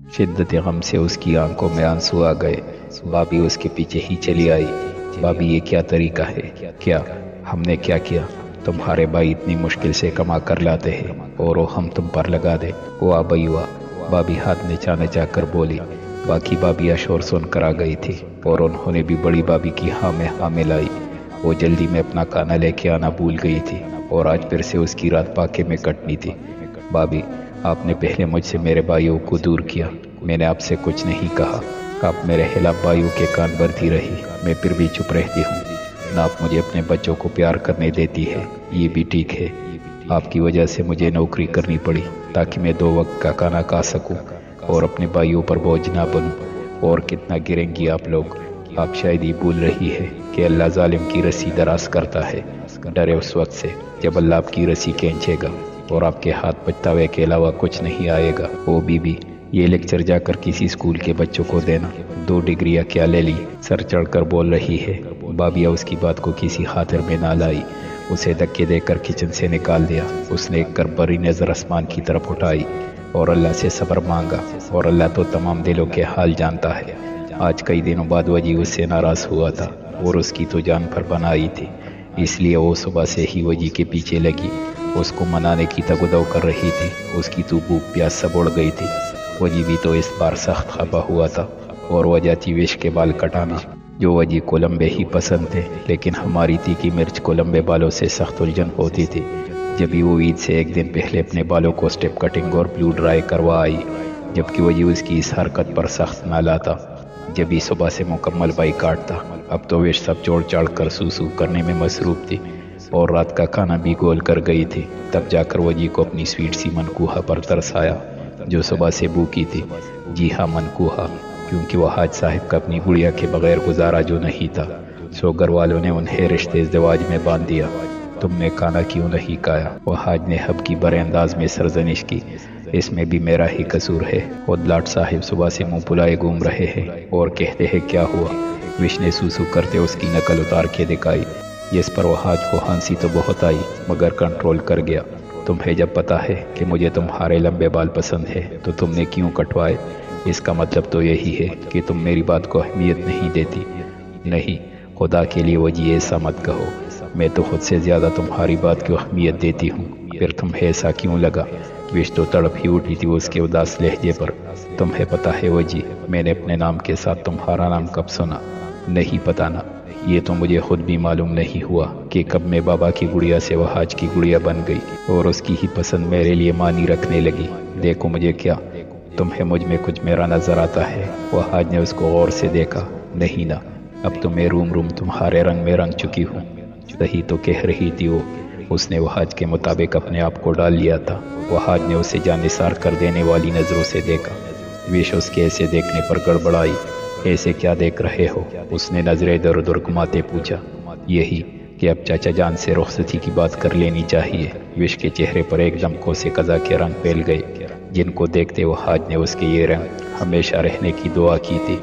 شدت غم سے اس کی آنکھوں میں آنسو آ گئے۔ بابی اس کے پیچھے ہی چلی آئی۔ بابی یہ کیا طریقہ ہے؟ کیا ہم نے کیا کیا؟ تمہارے بھائی اتنی مشکل سے کما کر لاتے ہیں اور وہ ہم تم پر لگا دے؟ واہ بھائی واہ، بابی ہاتھ نچا نچا کر بولی۔ باقی بابیاں شور سن کر آ گئی تھی اور انہوں نے بھی بڑی بابی کی ہاں میں ہاں ملائی۔ وہ جلدی میں اپنا کھانا لے کے آنا بھول گئی تھی اور آج پھر سے اس کی رات پاکے میں کٹنی تھی۔ بابی، آپ نے پہلے مجھ سے میرے بھائیوں کو دور کیا، میں نے آپ سے کچھ نہیں کہا۔ آپ میرے خلاف بھائیوں کے کان بھرتی رہی، میں پھر بھی چپ رہتی ہوں۔ نہ آپ مجھے اپنے بچوں کو پیار کرنے دیتی ہے، یہ بھی ٹھیک ہے۔ آپ کی وجہ سے مجھے نوکری کرنی پڑی تاکہ میں 2 وقت کا کھانا کھا سکوں اور اپنے بھائیوں پر بوجھ نہ بنوں۔ اور کتنا گریں گی آپ لوگ۔ آپ شاید یہ بھول رہی ہے کہ اللہ ظالم کی رسی دراز کرتا ہے۔ ڈرے اس وقت سے جب اللہ آپ کی رسی کھینچے گا اور آپ کے ہاتھ پچھتاوے کے علاوہ کچھ نہیں آئے گا۔ او بی بی، یہ لیکچر جا کر کسی اسکول کے بچوں کو دینا۔ 2 ڈگریاں کیا لے لی؟ سر چڑھ کر بول رہی ہے۔ بابیا اس کی بات کو کسی خاطر میں نہ لائی، اسے دھکے دے کر کچن سے نکال دیا۔ اس نے ایک کر بری نظر آسمان کی طرف اٹھائی اور اللہ سے صبر مانگا، اور اللہ تو تمام دلوں کے حال جانتا ہے۔ آج کئی دنوں بعد وجی اس سے ناراض ہوا تھا اور اس کی تو جان پر بنائی تھی، اس لیے وہ صبح سے ہی وجی کے پیچھے لگی، اس کو منانے کی تگدو کر رہی تھی۔ اس کی تو بھوک پیاس سب اڑ گئی تھی۔ وجی بھی تو اس بار سخت خفا ہوا تھا اور وجہ تھی وش کے بال کٹانا، جو وجی کو لمبے ہی پسند تھے، لیکن ہماری تیکی مرچ کو لمبے بالوں سے سخت الجھن ہوتی تھی۔ جبھی وہ عید سے ایک دن پہلے اپنے بالوں کو سٹیپ کٹنگ اور بلیو ڈرائی کروا آئی، جبکہ وجی اس کی اس حرکت پر سخت نہ لاتا۔ جبھی صبح سے مکمل بائی کاٹتا، اب تو وش سب چوڑ چاڑ کر سو کرنے میں مصروف تھی اور رات کا کھانا بھی گول کر گئی تھی۔ تب جا کر وجی کو اپنی سویٹ سی منکوہا پر ترس آیا جو صبح سے بھوکی تھی۔ جی ہاں، منکوہا، کیونکہ وہ حاج صاحب کا اپنی گڑیا کے بغیر گزارا جو نہیں تھا، سو گھر والوں نے انہیں رشتے ازدواج میں باندھ دیا۔ تم نے کھانا کیوں نہیں کھایا؟ وہ حاج نے حب کی برے انداز میں سرزنش کی۔ اس میں بھی میرا ہی قصور ہے، خود لاٹ صاحب صبح سے منہ پلائے گھوم رہے ہیں اور کہتے ہیں کیا ہوا؟ وش نے سوسو کرتے اس کی نقل اتار کے دکھائی، جس پر وہ حاج کو ہنسی تو بہت آئی مگر کنٹرول کر گیا۔ تمہیں جب پتا ہے کہ مجھے تمہارے لمبے بال پسند ہے تو تم نے کیوں کٹوائے؟ اس کا مطلب تو یہی ہے کہ تم میری بات کو اہمیت نہیں دیتی۔ نہیں، خدا کے لیے وجی ایسا مت کہو، میں تو خود سے زیادہ تمہاری بات کو اہمیت دیتی ہوں، پھر تمہیں ایسا کیوں لگا؟ وش تو تڑپ ہی اٹھی تھی اس کے اداس لہجے پر۔ تمہیں پتا ہے وجی، میں نے اپنے نام کے ساتھ تمہارا نام کب سنا؟ نہیں پتا نا؟ یہ تو مجھے خود بھی معلوم نہیں ہوا کہ کب میں بابا کی گڑیا سے وہ حاج کی گڑیا بن گئی اور اس کی ہی پسند میرے لیے معنی رکھنے لگی۔ دیکھو مجھے کیا، تمہیں مجھ میں کچھ میرا نظر آتا ہے؟ وہ حاج نے اس کو غور سے دیکھا۔ نہیں نا، اب تو میں روم تمہارے رنگ میں رنگ چکی ہوں۔ صحیح تو کہہ رہی تھی وہ، اس نے وہ حاج کے مطابق اپنے آپ کو ڈال لیا تھا۔ وہ حاج نے اسے جانثار کر دینے والی نظروں سے دیکھا۔ وش اس کے ایسے دیکھنے پر گڑبڑائی۔ ایسے کیا دیکھ رہے ہو؟ اس نے نظریں ادھر ادھر گھماتے پوچھا۔ یہی کہ اب چاچا جان سے رخصتی کی بات کر لینی چاہیے۔ وش کے چہرے پر ایک دم کوسے قضا کے رنگ پھیل گئے، جن کو دیکھتے وہ حاج نے اس کے یہ رنگ ہمیشہ رہنے کی دعا کی تھی۔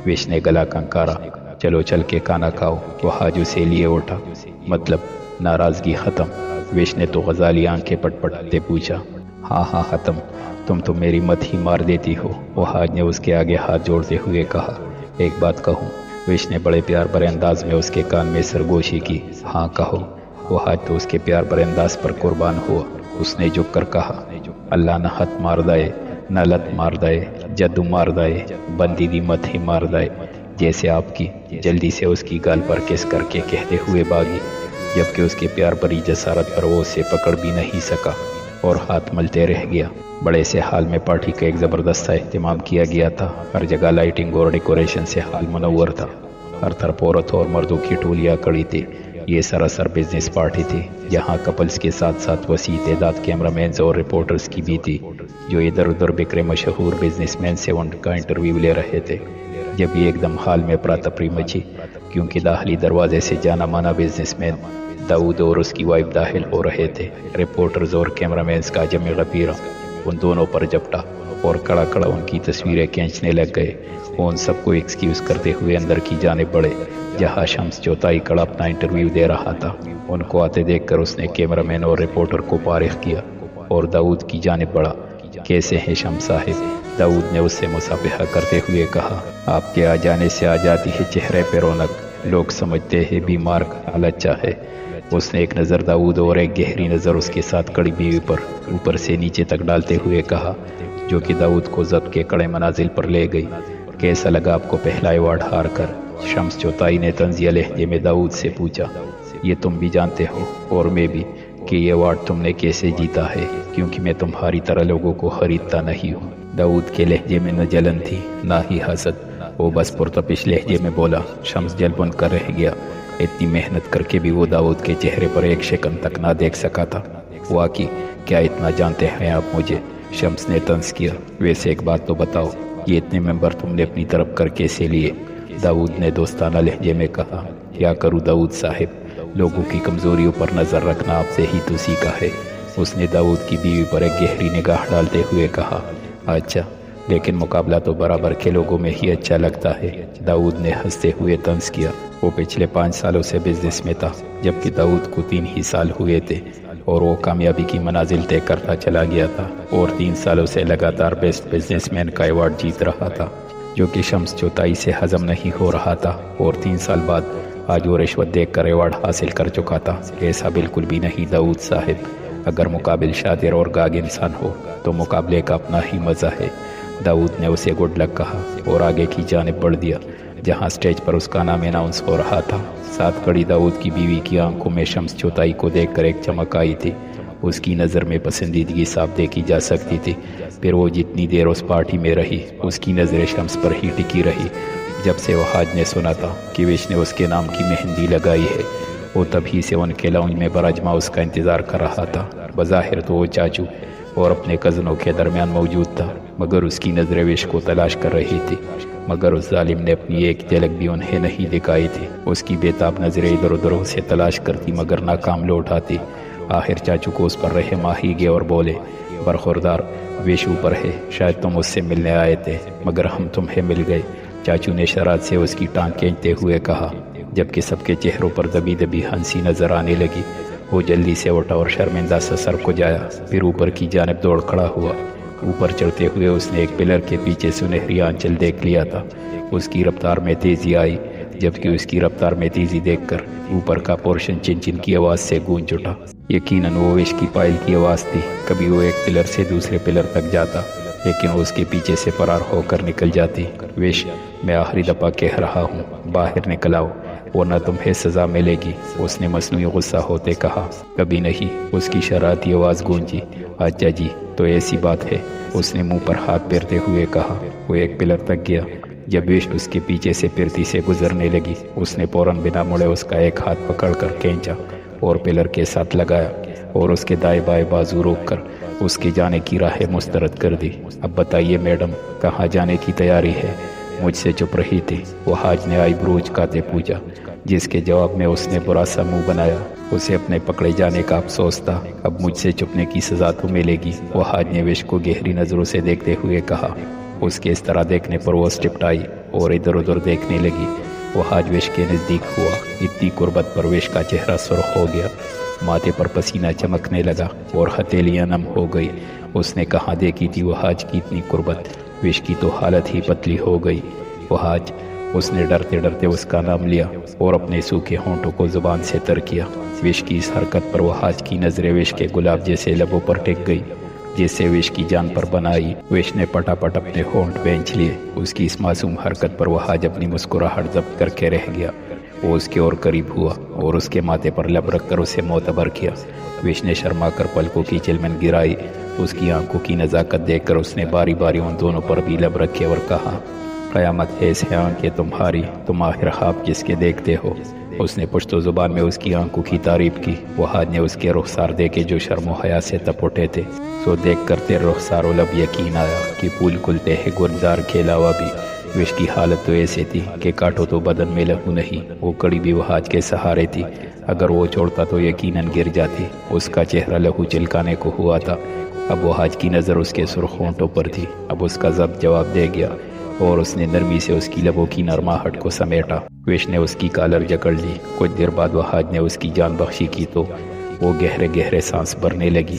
وش نے گلا کنکارا۔ چلو چل کے کھانا کھاؤ۔ وہ حاج اسے لیے اٹھا۔ مطلب ناراضگی ختم؟ وش نے تو غزالی آنکھیں پٹ پٹاتے پوچھا۔ ہاں ہاں ختم، تم تو میری مت ہی مار دیتی ہو، وہ حاج نے اس کے آگے ہاتھ جوڑتے ہوئے کہا۔ ایک بات کہوں؟ وش نے بڑے پیار بھرے انداز میں اس کے کان میں سرگوشی کی۔ ہاں کہو۔ وہ حاج تو اس کے پیار بھرے انداز پر قربان ہوا۔ اس نے جھک کر کہا، اللہ نہ ہتھ مار دائے، نہ لت مار دائے، جدو مار دائے، بندی دی مت ہی مار دائے، جیسے آپ کی۔ جلدی سے اس کی گال پر کس کر کے کہتے ہوئے بھاگی، جبکہ اس کے پیار بھری جسارت پر وہ اسے پکڑ بھی نہیں سکا اور ہاتھ ملتے رہ گیا۔ بڑے سے حال میں پارٹی کا ایک زبردست سا اہتمام کیا گیا تھا۔ ہر جگہ لائٹنگ اور ڈیکوریشن سے حال منور تھا۔ ہر طرف عورتوں اور مردوں کی ٹولیاں کڑی تھی۔ یہ سراسر بزنس پارٹی تھی، جہاں کپلز کے ساتھ ساتھ وسیع تعداد کیمرہ مینز اور رپورٹرز کی بھی تھی، جو ادھر ادھر بکھرے مشہور بزنس مین سے ان کا انٹرویو لے رہے تھے۔ جب یہ ایک دم حال میں افراتفری مچی، کیونکہ داخلی دروازے سے جانا مانا بزنس مین داؤد اور اس کی وائف داخل ہو رہے تھے۔ رپورٹرز اور کیمرہ مینز کا جمع غفیرہ ان دونوں پر جپٹا اور کڑا کڑا ان کی تصویریں کھینچنے لگ گئے۔ وہ ان سب کو ایکسکیوز کرتے ہوئے اندر کی جانب بڑھے، جہاں شمس چوتھائی کڑا اپنا انٹرویو دے رہا تھا۔ ان کو آتے دیکھ کر اس نے کیمرہ مین اور رپورٹر کو فارغ کیا اور داؤد کی جانب بڑھا۔ کیسے ہیں شمس صاحب؟ داؤد نے اس سے مصافحہ کرتے ہوئے کہا، آپ کے آ جانے سے آ جاتی ہے چہرے پہ رونق، لوگ سمجھتے ہیں بیمار کا حال اچھا ہے۔ اس نے ایک نظر داؤد اور ایک گہری نظر اس کے ساتھ کڑی بیوی پر اوپر سے نیچے تک ڈالتے ہوئے کہا، جو کہ داؤد کو ضبط کے کڑے منازل پر لے گئی۔ کیسا لگا آپ کو پہلا ایوارڈ ہار کر؟ شمس چوتائی نے طنزیہ لہجے میں داؤد سے پوچھا۔ یہ تم بھی جانتے ہو اور میں بھی کہ یہ ایوارڈ تم نے کیسے جیتا ہے، کیونکہ میں تمہاری طرح لوگوں کو خریدتا نہیں ہوں۔ داؤد کے لہجے میں نہ جلن تھی نہ ہی حسد، وہ بس پرتپش لہجے میں بولا۔ شمس جل بن کر رہ گیا، اتنی محنت کر کے بھی وہ داؤد کے چہرے پر ایک شکن تک نہ دیکھ سکا تھا۔ واقعی کیا اتنا جانتے ہیں آپ مجھے؟ شمس نے طنز کیا۔ ویسے ایک بات تو بتاؤ، یہ اتنے ممبر تم نے اپنی طرف کر کیسے لیے؟ داؤد نے دوستانہ لہجے میں کہا۔ کیا کروں داؤد صاحب، لوگوں کی کمزوریوں پر نظر رکھنا آپ سے ہی تو سیکھا ہے۔ اس نے داؤد کی بیوی پر ایک گہری نگاہ ڈالتے ہوئے کہا۔ اچھا، لیکن مقابلہ تو برابر کے لوگوں میں ہی اچھا لگتا ہے، داؤد نے ہنستے ہوئے طنز کیا۔ وہ پچھلے 5 سالوں سے بزنس میں تھا، جبکہ داؤد کو 3 ہی سال ہوئے تھے اور وہ کامیابی کی منازل طے کرتا چلا گیا تھا، اور 3 سالوں سے لگاتار بیسٹ بزنس مین کا ایوارڈ جیت رہا تھا، جو کہ شمس چوتائی سے ہضم نہیں ہو رہا تھا۔ اور 3 سال بعد آج وہ رشوت دیکھ کر ایوارڈ حاصل کر چکا تھا۔ ایسا بالکل بھی نہیں داؤد صاحب، اگر مقابل شاطر اور گاگ انسان ہو تو مقابلے کا اپنا ہی مزہ ہے۔ داؤد نے اسے گڈ لک کہا اور آگے کی جانب بڑھ دیا، جہاں سٹیج پر اس کا نام اناؤنس ہو رہا تھا۔ ساتھ کھڑی داؤد کی بیوی کی آنکھوں میں شمس چوتائی کو دیکھ کر ایک چمک آئی تھی۔ اس کی نظر میں پسندیدگی صاف دیکھی جا سکتی تھی۔ پھر وہ جتنی دیر اس پارٹی میں رہی، اس کی نظریں شمس پر ہی ٹکی رہی۔ جب سے وہ حاج نے سنا تھا کہ وش نے اس کے نام کی مہندی لگائی ہے، وہ تبھی سے ان کے لاؤنج میں براجما اس کا انتظار کر رہا تھا۔ بظاہر تو وہ چاچو اور اپنے کزنوں کے درمیان موجود تھا، مگر اس کی نظریں وش کو تلاش کر رہی تھی، مگر اس ظالم نے اپنی ایک جھلک بھی انہیں نہیں دکھائی تھی۔ اس کی بے تاب نظریں ادھر ادھر اسے تلاش کرتی مگر ناکام لوٹ آتی۔ آخر چاچو کو اس پر رحم آ ہی گئے اور بولے، برخوردار، وش اوپر ہے، شاید تم اس سے ملنے آئے تھے مگر ہم تمہیں مل گئے۔ چاچو نے شرارت سے اس کی ٹانگ کھینچتے ہوئے کہا، جبکہ سب کے چہروں پر دبی دبی ہنسی نظر آنے لگی۔ وہ جلدی سے اٹھا اور شرمندہ سا سر کو جایا، پھر اوپر کی جانب دوڑ کھڑا ہوا۔ اوپر چڑھتے ہوئے اس نے ایک پلر کے پیچھے سنہری آنچل دیکھ لیا تھا۔ اس کی رفتار میں تیزی آئی، جبکہ اس کی رفتار میں تیزی دیکھ کر اوپر کا پورشن چن چن کی آواز سے گونج اٹھا۔ یقیناً وہ وش کی پائل کی آواز تھی۔ کبھی وہ ایک پلر سے دوسرے پلر تک جاتا، لیکن وہ اس کے پیچھے سے فرار ہو کر نکل جاتی۔ وش، میں آخری دفعہ کہہ رہا ہوں، باہر نکل آؤ ورنہ تمہیں سزا ملے گی، اس نے مصنوعی غصہ ہوتے کہا۔ کبھی نہیں، اس کی شرارتی آواز گونجی۔ اچھا جی، تو ایسی بات ہے، اس نے منہ پر ہاتھ پھیرتے ہوئے کہا۔ وہ ایک پلر تک گیا۔ جب وش اس کے پیچھے سے پھرتی سے گزرنے لگی، اس نے فوراً بنا مڑے اس کا ایک ہاتھ پکڑ کر کھینچا اور پلر کے ساتھ لگایا اور اس کے دائیں بائیں بازو روک کر اس کے جانے کی راہ مسترد کر دی۔ اب بتائیے میڈم، کہاں جانے کی تیاری ہے؟ مجھ سے چپ رہی تھی، وہ حاج نے آئی برو اچکاتے پوچھا، جس کے جواب میں اس نے برا سا منہ بنایا۔ اسے اپنے پکڑے جانے کا افسوس تھا، اب مجھ سے چھپنے کی سزا تو ملے گی، وہ حاج نے وش کو گہری نظروں سے دیکھتے ہوئے کہا۔ اس کے اس طرح دیکھنے پر وہ سٹپٹائی اور ادھر ادھر دیکھنے لگی۔ وہ حاج وش کے نزدیک ہوا، اتنی قربت پر وش کا چہرہ سرخ ہو گیا، ماتھے پر پسینہ چمکنے لگا اور ہتھیلیاں نم ہو گئی۔ اس نے کہاں دیکھی تھی وہ حاج کی اتنی قربت؟ وش کی تو حالت ہی پتلی ہو گئی۔ وہ حاج، اس نے ڈرتے ڈرتے اس کا نام لیا اور اپنے سوکھے ہونٹوں کو زبان سے تر کیا۔ وش کی اس حرکت پر وہ حاج کی نظریں وش کے گلاب جیسے لبوں پر ٹک گئی، جس سے وش کی جان پر بنائی۔ وش نے پٹا پٹ اپنے ہونٹ بینچ لیے۔ اس کی اس معصوم حرکت پر وہ حاج اپنی مسکراہٹ ضبط کر کے رہ گیا۔ وہ اس کے اور قریب ہوا اور اس کے ماتھے پر لب رکھ کر اسے معتبر کیا۔ وش نے شرما کر پلکوں کی چلمن گرائی۔ اس کی آنکھوں کی نزاکت دیکھ کر اس نے باری باری ان دونوں پر بھی لب رکھے اور کہا، قیامت ہے اس آنکھ تمہاری، تم آخر خواب جس کے دیکھتے ہو۔ اس نے پشتو زبان میں اس کی آنکھوں کی تعریف کی۔ وہ حاج نے اس کے رخسار دیکھے جو شرم و حیا سے تپ اٹھے تھے۔ سو دیکھ کر تیرے رخسار و لب یقین آیا کہ پھول کھلتے ہیں گلزار کے علاوہ بھی۔ وش کی حالت تو ایسے تھی کہ کاٹو تو بدن میں لہو نہیں۔ وہ کڑی بھی وہ حاج کے سہارے تھی، اگر وہ چھوڑتا تو یقیناً گر جاتی۔ اس کا چہرہ لہو چلکانے کو ہوا تھا۔ اب وہ حاج کی نظر اس کے سرخ ہونٹوں پر تھی۔ اب اس کا ضبط جواب دے گیا اور اس نے نرمی سے اس کی لبوں کی نرماہٹ کو سمیٹا۔ وش نے اس کی کالر جکڑ لی۔ کچھ دیر بعد وہ حاج نے اس کی جان بخشی کی تو وہ گہرے گہرے سانس بھرنے لگی۔